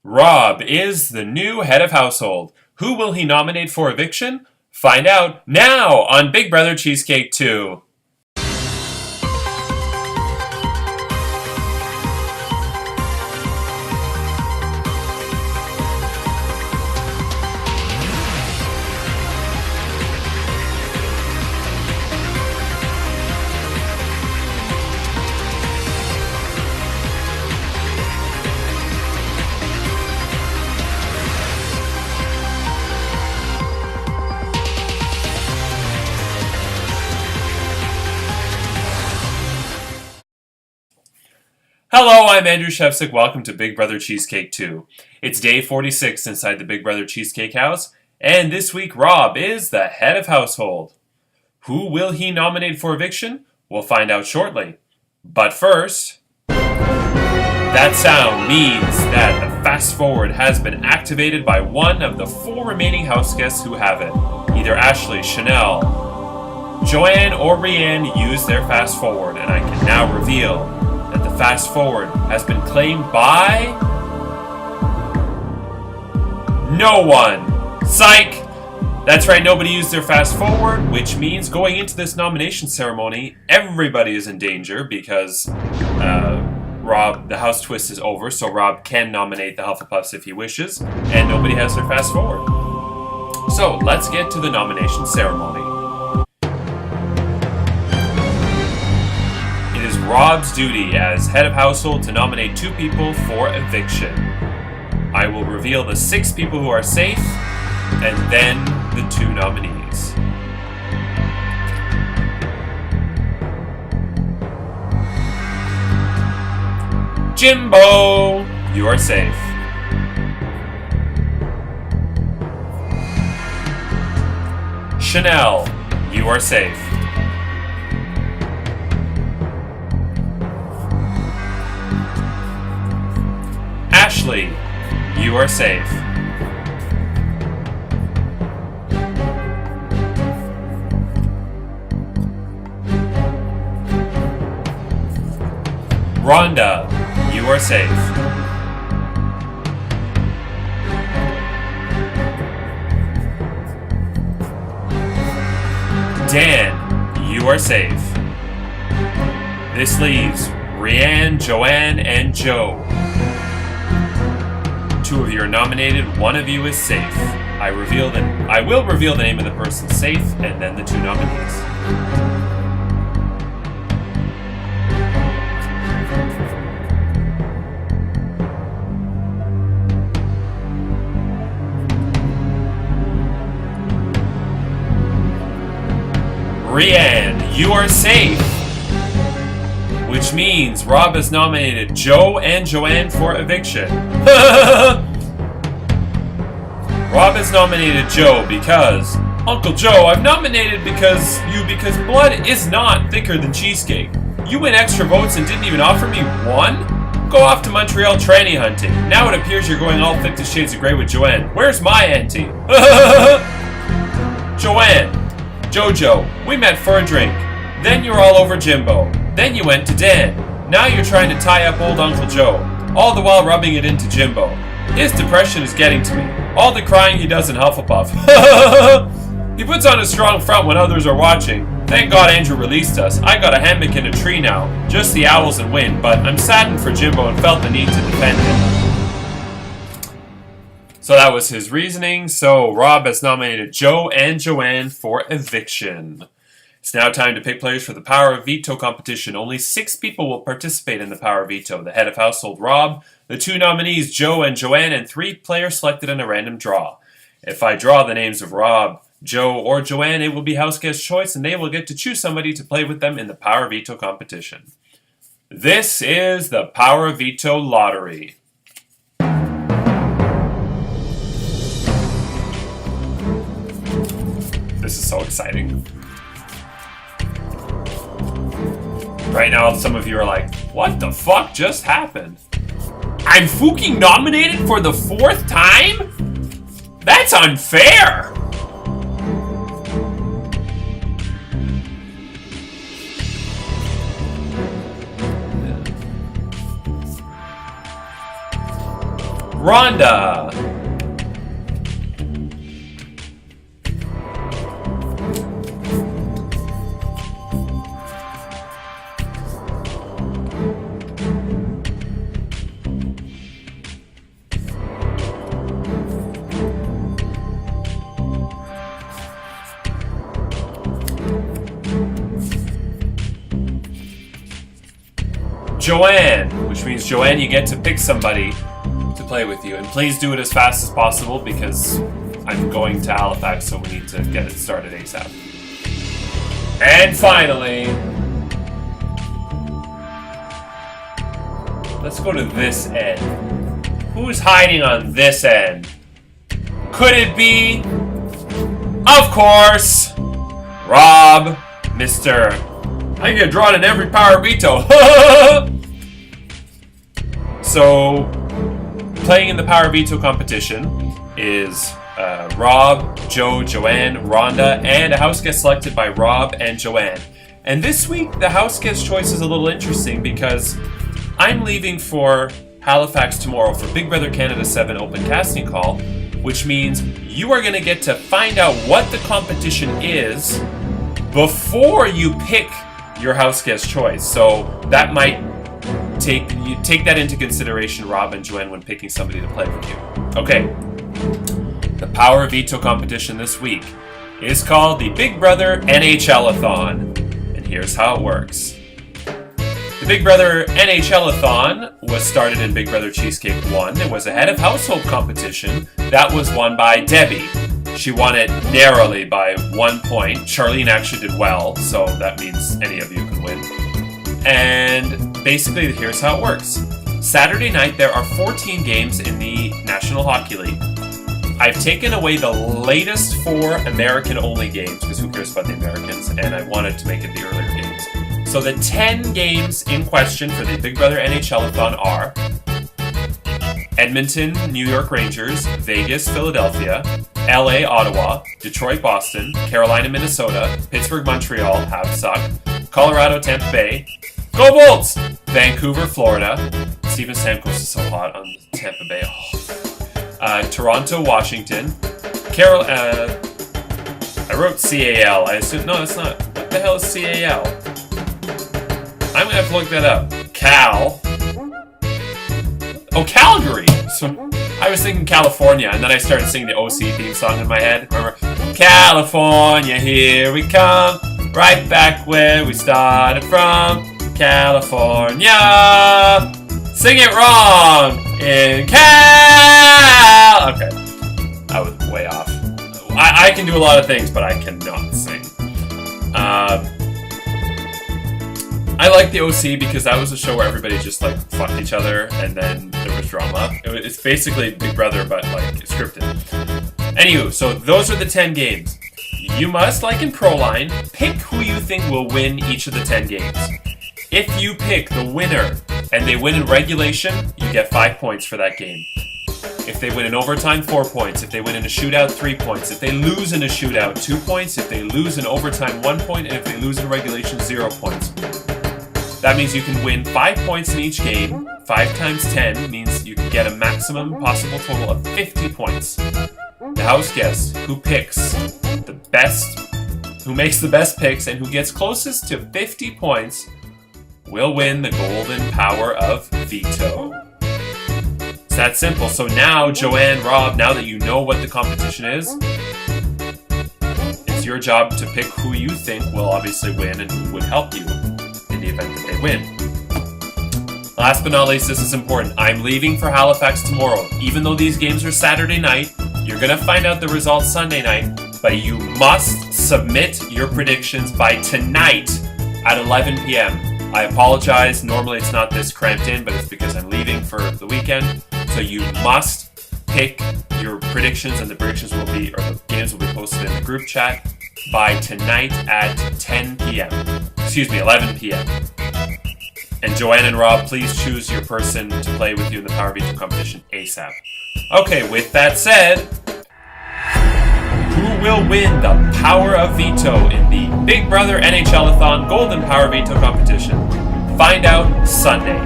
Rob is the new head of household. Who will he nominate for eviction? Find out now on Big Brother Cheesecake 2. Hello, I'm Andrew Shevsik. Welcome to Big Brother Cheesecake 2. It's day 46 inside the Big Brother Cheesecake house, and this week Rob is the head of household. Who will he nominate for eviction? We'll find out shortly. But first, that sound means that the fast forward has been activated by one of the 4 remaining house guests who have it. Either Ashley, Chanel, Joanne, or Rianne used their fast forward, and I can now reveal that the fast forward has been claimed by no one. Psych! That's right, nobody used their fast forward, which means going into this nomination ceremony, everybody is in danger because Rob, the house twist is over, so Rob can nominate the Hufflepuffs if he wishes, and nobody has their fast forward. So let's get to the nomination ceremony. Rob's duty as head of household to nominate 2 people for eviction. I will reveal the 6 people who are safe, and then the 2 nominees. Jimbo, you are safe. Chanel, you are safe. Ashley, you are safe. Rhonda, you are safe. Dan, you are safe. This leaves Rianne, Joanne, and Joe. 2 of you are nominated, 1 of you is safe. I will reveal the name of the person safe, and then the 2 nominees. Rianne, you are safe! Which means Rob has nominated Joe and Joanne for eviction. Rob has nominated Joe because, Uncle Joe, I've nominated because blood is not thicker than cheesecake. You win extra votes and didn't even offer me 1? Go off to Montreal tranny hunting. Now it appears you're going all 50 shades of grey with Joanne. Where's my auntie? Joanne, Jojo, we met for a drink. Then you were all over Jimbo. Then you went to Dan. Now you're trying to tie up old Uncle Joe, all the while rubbing it into Jimbo. His depression is getting to me. All the crying he does in Hufflepuff. He puts on a strong front when others are watching. Thank God Andrew released us. I got a hammock in a tree now. Just the owls and wind, but I'm saddened for Jimbo and felt the need to defend him. So that was his reasoning. So Rob has nominated Joe and Joanne for eviction. It's now time to pick players for the Power of Veto competition. Only 6 people will participate in the Power of Veto. The head of household, Rob, the 2 nominees, Joe and Joanne, and 3 players selected in a random draw. If I draw the names of Rob, Joe, or Joanne, it will be house guest choice, and they will get to choose somebody to play with them in the Power of Veto competition. This is the Power of Veto lottery. This is so exciting. Right now, some of you are like, what the fuck just happened? I'm fucking nominated for the 4th time? That's unfair! Rhonda. Joanne, which means Joanne, you get to pick somebody to play with you, and please do it as fast as possible because I'm going to Halifax, so we need to get it started ASAP. And finally, let's go to this end. Who's hiding on this end? Could it be, of course, Rob, Mr. I get drawn in every power veto. So, playing in the power veto competition is Rob, Joe, Joanne, Rhonda, and a house guest selected by Rob and Joanne. And this week, the house guest choice is a little interesting because I'm leaving for Halifax tomorrow for Big Brother Canada 7 open casting call, which means you are going to get to find out what the competition is before you pick your house guest choice. So that might take that into consideration, Rob and Joanne, when picking somebody to play with you. Okay. The Power Veto competition this week is called the Big Brother NHL Athon. And here's how it works. The Big Brother NHL Athon was started in Big Brother Cheesecake 1. It was a head of household competition that was won by Debbie. She won it narrowly by 1 point. Charlene actually did well, so that means any of you can win. And basically, here's how it works. Saturday night, there are 14 games in the National Hockey League. I've taken away the latest 4 American-only games, because who cares about the Americans, and I wanted to make it the earlier games. So the 10 games in question for the Big Brother NHL-a-thon are Edmonton, New York Rangers, Vegas, Philadelphia, LA, Ottawa, Detroit, Boston, Carolina, Minnesota, Pittsburgh, Montreal, have suck, Colorado, Tampa Bay, Go Bolts! Vancouver, Florida. Steven Stamkos is so hot on Tampa Bay. Toronto, Washington. I wrote CAL. I assume, no, it's not. What the hell is CAL? I'm gonna have to look that up. Cal. Oh, Calgary! So I was thinking California, and then I started singing the OC theme song in my head. Remember? California, here we come. Right back where we started from. California! Sing it wrong! In Cal! Okay. I was way off. I can do a lot of things, but I cannot sing. I like the OC because that was a show where everybody just like fucked each other and then there was drama. It's basically Big Brother but like scripted. Anywho, so those are the 10 games. You must, like in Proline, pick who you think will win each of the 10 games. If you pick the winner and they win in regulation, you get 5 points for that game. If they win in overtime, 4 points. If they win in a shootout, 3 points. If they lose in a shootout, 2 points. If they lose in overtime, 1 point. And if they lose in regulation, 0 points. That means you can win 5 points in each game. 5 times 10 means you can get a maximum possible total of 50 points. The house guest who picks the best, who makes the best picks, and who gets closest to 50 points will win the golden power of veto. It's that simple. So now, Joanne, Rob, now that you know what the competition is, it's your job to pick who you think will obviously win and who would help you in the event that they win. Last but not least, this is important. I'm leaving for Halifax tomorrow. Even though these games are Saturday night, you're going to find out the results Sunday night, but you must submit your predictions by tonight at 11 p.m. I apologize. Normally it's not this cramped in, but it's because I'm leaving for the weekend. So you must pick your predictions, and the predictions will be, or the games will be posted in the group chat by tonight at 10 p.m. Excuse me, 11 p.m. And Joanne and Rob, please choose your person to play with you in the Power Veto competition ASAP. Okay, with that said, who will win the Power of Veto in the Big Brother NHL-a-thon Golden Power Veto competition? Find out Sunday.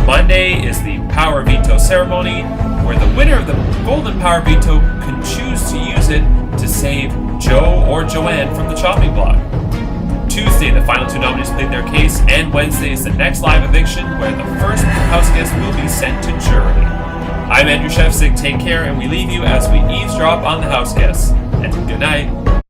Monday is the Power Veto ceremony. where the winner of the Golden Power Veto can choose to use it to save Joe or Joanne from the chopping block. Tuesday, the final two nominees plead their case, and Wednesday is the next live eviction where the first house guest will be sent to jury. I'm Andrew Shefsig, take care, and we leave you as we eavesdrop on the house guests. And good night.